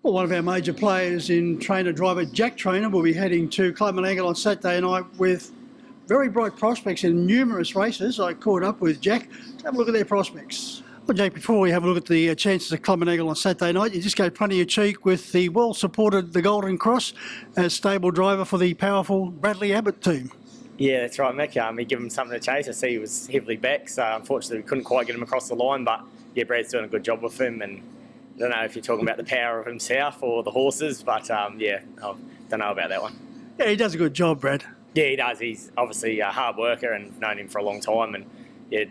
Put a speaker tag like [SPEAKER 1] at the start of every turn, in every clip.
[SPEAKER 1] Well, one of our major players in trainer driver Jack Trainor will be heading to Club Menangle on Saturday night with very bright prospects in numerous races. I caught up with Jack to have a look at their prospects. Well, Jack, before we have a look at the chances of Club Menangle on Saturday night, you just gave plenty of cheek with the well-supported the Golden Cross as stable driver for the powerful Bradley Abbott team.
[SPEAKER 2] Yeah, that's right, Mick. We give him something to chase. I see he was heavily back, so unfortunately we couldn't quite get him across the line, but yeah, Brad's doing a good job with him, and I don't know if you're talking about the power of himself or the horses, but yeah, I don't know about that one.
[SPEAKER 1] Yeah, he does a good job, Brad.
[SPEAKER 2] Yeah, he does. He's obviously a hard worker and known him for a long time, and yeah,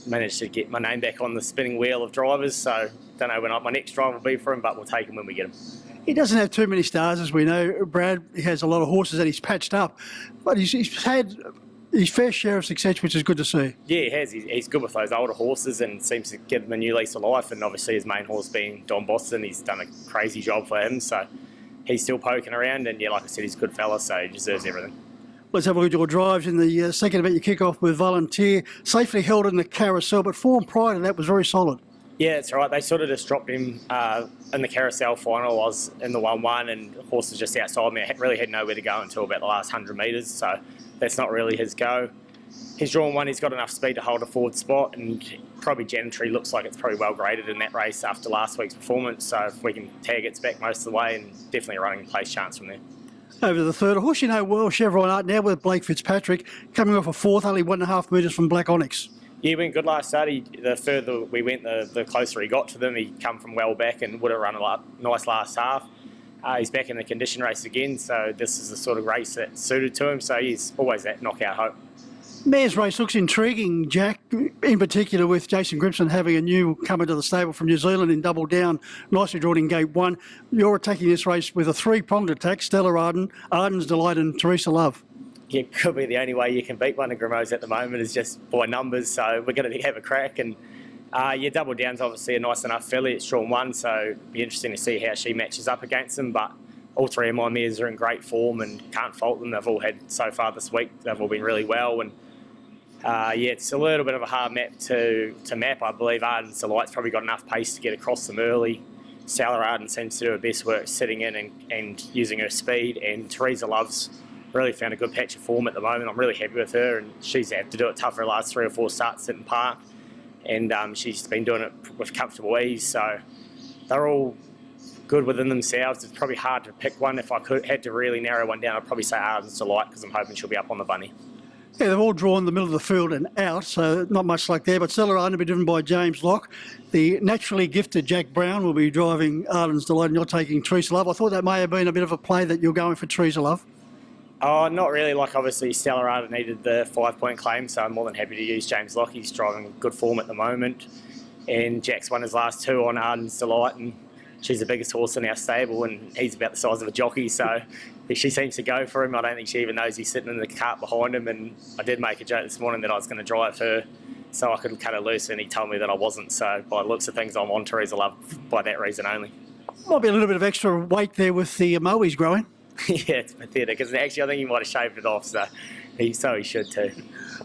[SPEAKER 2] managed to get my name back on the spinning wheel of drivers, so don't know when my next drive will be for him, but we'll take him when we get him.
[SPEAKER 1] He doesn't have too many stars, as we know, Brad. He has a lot of horses that he's patched up, but he's had his fair share of success, which is good to see.
[SPEAKER 2] Yeah, he has. He's good with those older horses and seems to give them a new lease of life. And obviously his main horse being Don Boston, he's done a crazy job for him. So he's still poking around. And yeah, like I said, he's a good fella, so he deserves everything.
[SPEAKER 1] Let's have a look at your drives in the second event. You kick off with Volunteer, safely held in the carousel, but form prior to that was very solid.
[SPEAKER 2] Yeah, that's right. They sort of just dropped him in the carousel final. I was in the 1-1 and the horse was just outside me. I really had nowhere to go until about the last 100 metres, so that's not really his go. He's drawn one, he's got enough speed to hold a forward spot, and probably Gentry looks like it's probably well graded in that race after last week's performance, so if we can tag its back most of the way, and definitely a running place chance from there.
[SPEAKER 1] Over to the third, a horse you know well, Chevron Art, now with Blake Fitzpatrick, coming off a fourth, only 1.5 metres from Black Onyx.
[SPEAKER 2] Yeah, he went good last start. The further we went, the closer he got to them. He come from well back and would have run a nice last half. He's back in the condition race again, so this is the sort of race that's suited to him, so he's always that knockout hope.
[SPEAKER 1] Mare's race looks intriguing, Jack, in particular with Jason Grimson having a newcomer to the stable from New Zealand in Double Down, nicely drawn in gate 1. You're attacking this race with a three-pronged attack, Stella Arden, Arden's Delight and Teresa Love.
[SPEAKER 2] Yeah, could be the only way you can beat one of Grimo's at the moment is just by numbers, so we're going to have a crack. And yeah, Double Down's obviously a nice enough filly. It's drawn 1, so it'll be interesting to see how she matches up against them, but all three of my mares are in great form and can't fault them. They've all had, so far this week, they've all been really well. And yeah, it's a little bit of a hard map to map. I believe Arden's Delight's probably got enough pace to get across them early. Stella Arden seems to do her best work sitting in and using her speed, and Teresa Love's really found a good patch of form at the moment. I'm really happy with her, and she's had to do it tough for the last 3 or 4 starts in park, and she's been doing it with comfortable ease, so they're all good within themselves. It's probably hard to pick one. If I had to really narrow one down, I'd probably say Arden's Delight, because I'm hoping she'll be up on the bunny.
[SPEAKER 1] Yeah, they've all drawn the middle of the field and out, so not much luck there. But Stella Arden will be driven by James Locke. The naturally gifted Jack Brown will be driving Arden's Delight, and you're taking Teresa Love. I thought that may have been a bit of a play that you're going for Teresa Love.
[SPEAKER 2] Oh, not really. Like, obviously, Stella Arden needed the 5-point claim, so I'm more than happy to use James Locke. He's driving good form at the moment. And Jack's won his last 2 on Arden's Delight, and she's the biggest horse in our stable, and he's about the size of a jockey, so she seems to go for him. I don't think she even knows he's sitting in the cart behind him, and I did make a joke this morning that I was going to drive her so I could cut her loose, and he told me that I wasn't, so by the looks of things, I'm on Teresa Love by that reason only.
[SPEAKER 1] Might be a little bit of extra weight there with the Moe's growing.
[SPEAKER 2] Yeah, it's pathetic, because actually I think he might have shaved it off, so he should too.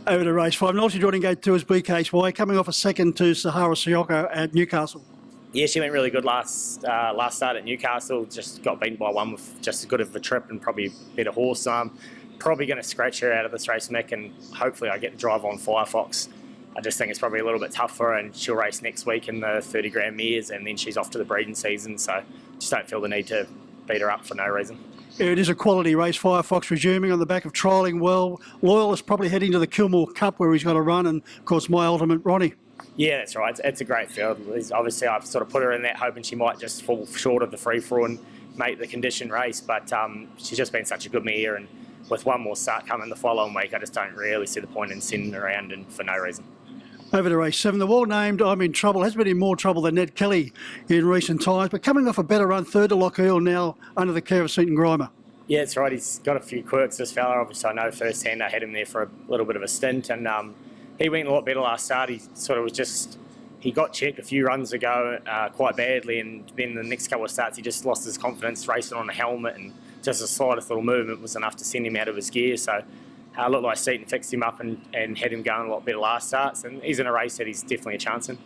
[SPEAKER 1] Over to race 5. Nicely drawn in gate 2 is BKSY, coming off a second to Sahara Siyoko at Newcastle.
[SPEAKER 2] Yeah, she went really good last start at Newcastle. Just got beaten by one with just as good of a trip and probably a better horse. So I'm probably going to scratch her out of this race, Mick, and hopefully I get to drive on Firefox. I just think it's probably a little bit tough for her, and she'll race next week in the 30 grand mares, and then she's off to the breeding season. So just don't feel the need to beat her up for no reason.
[SPEAKER 1] Yeah, it is a quality race. Firefox resuming on the back of trialling well. Loyal is probably heading to the Kilmore Cup where he's got to run, and of course My Ultimate Ronnie.
[SPEAKER 2] Yeah, that's right. It's a great field. Obviously, I've sort of put her in that hoping she might just fall short of the free-for-all and make the condition race, but she's just been such a good mare, and with one more start coming the following week, I just don't really see the point in sending her around and for no reason.
[SPEAKER 1] Over to race 7, the well-named I'm in Trouble has been in more trouble than Ned Kelly in recent times, but coming off a better run, third to Lochiel now under the care of Seaton Grimer.
[SPEAKER 2] Yeah, that's right. He's got a few quirks, this fella. Obviously, I know firsthand I had him there for a little bit of a stint, and he went a lot better last start. He sort of was just, he got checked a few runs ago quite badly, and then the next couple of starts he just lost his confidence racing on a helmet, and just the slightest little movement was enough to send him out of his gear. So it looked like Seaton fixed him up and had him going a lot better last starts, and he's in a race that he's definitely a chance in.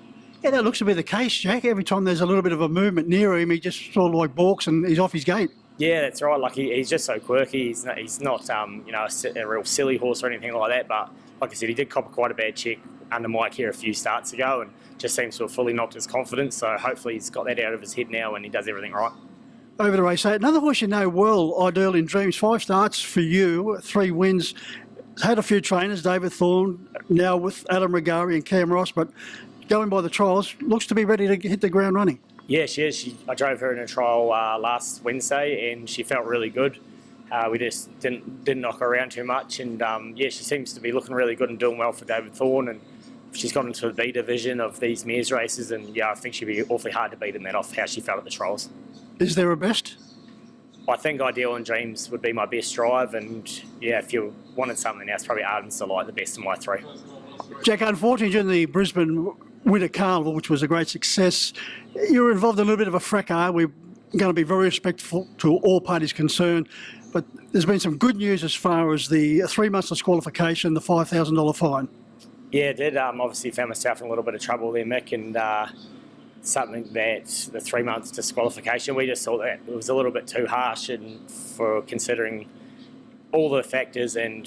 [SPEAKER 1] Yeah, that looks to be the case, Jack. Every time there's a little bit of a movement near him, he just sort of like balks and he's off his gate.
[SPEAKER 2] Yeah, that's right. Like he's just so quirky. He's not a real silly horse or anything like that. But like I said, he did cop quite a bad check under Mike here a few starts ago, and just seems to have fully knocked his confidence. So hopefully he's got that out of his head now, and he does everything right.
[SPEAKER 1] Over to race 8. Another horse you know well, Ideal in Dreams. 5 starts for you, 3 wins. Had a few trainers, David Thorne, now with Adam Regari and Cam Ross, but going by the trials, looks to be ready to hit the ground running.
[SPEAKER 2] Yeah, she is. I drove her in a trial last Wednesday, and she felt really good. We just didn't knock her around too much, and yeah, she seems to be looking really good and doing well for David Thorne. And she's got into the B division of these mares races, and yeah, I think she'd be awfully hard to beat in that off how she felt at the trials.
[SPEAKER 1] Is there a best?
[SPEAKER 2] I think Ideal and Dreams would be my best drive, and yeah, if you wanted something else, probably Arden's Delight, the best of my 3.
[SPEAKER 1] Jack, unfortunately, during the Brisbane Winter Carnival, which was a great success, you were involved in a little bit of a fracas. We're going to be very respectful to all parties concerned, but there's been some good news as far as the 3 months disqualification, the $5,000 fine.
[SPEAKER 2] Yeah, it did. Obviously found myself in a little bit of trouble there, Mick, and something that the 3 months disqualification, we just thought that it was a little bit too harsh, and for considering all the factors and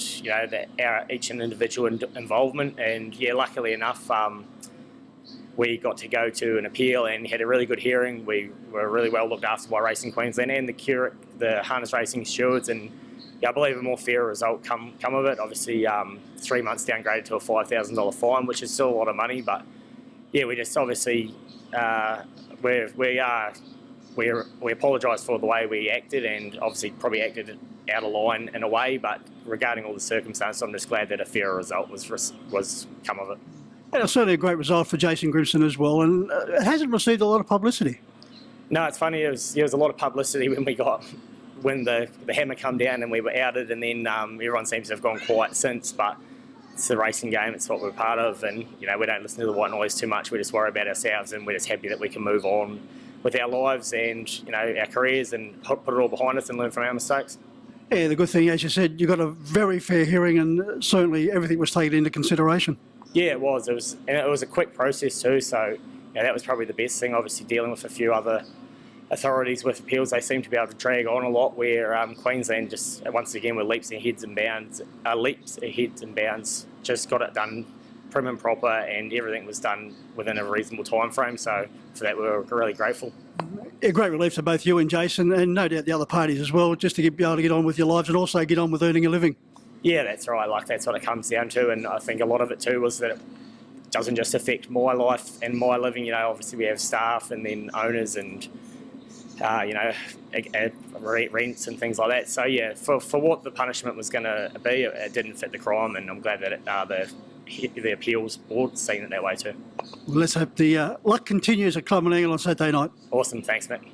[SPEAKER 2] each individual involvement. And yeah, luckily enough, we got to go to an appeal and had a really good hearing. We were really well looked after by Racing Queensland and the harness racing stewards, and yeah, I believe a more fair result come of it. Obviously, 3 months downgraded to a $5,000 fine, which is still a lot of money, but yeah, we just obviously we apologise for the way we acted, and obviously probably acted out of line in a way. But regarding all the circumstances, I'm just glad that a fairer result was come of it.
[SPEAKER 1] And it's certainly a great result for Jason Grimson as well, and it hasn't received a lot of publicity.
[SPEAKER 2] No, it's funny. There was a lot of publicity when the hammer come down and we were outed, and then everyone seems to have gone quiet since. But it's the racing game. It's what we're part of, and we don't listen to the white noise too much. We just worry about ourselves, and we're just happy that we can move on with our lives and our careers, and put it all behind us and learn from our mistakes.
[SPEAKER 1] Yeah, the good thing, as you said, you got a very fair hearing, and certainly everything was taken into consideration.
[SPEAKER 2] Yeah, it was. It was a quick process too. So that was probably the best thing. Obviously, dealing with a few other authorities with appeals, they seem to be able to drag on a lot. Where Queensland just once again were leaps ahead and bounds. Just got it done prim and proper, and everything was done within a reasonable time frame. So for that, we were really grateful.
[SPEAKER 1] A great relief to both you and Jason, and no doubt the other parties as well, just to be able to get on with your lives and also get on with earning a living.
[SPEAKER 2] Yeah, that's right. Like, that's what it comes down to, and I think a lot of it too was that it doesn't just affect my life and my living. Obviously we have staff and then owners and rents and things like that. So yeah, for what the punishment was going to be, it didn't fit the crime, and I'm glad that the appeals board's seen it that way too.
[SPEAKER 1] Well, let's hope the luck continues at Club Menangle on Saturday night.
[SPEAKER 2] Awesome, thanks, Mick.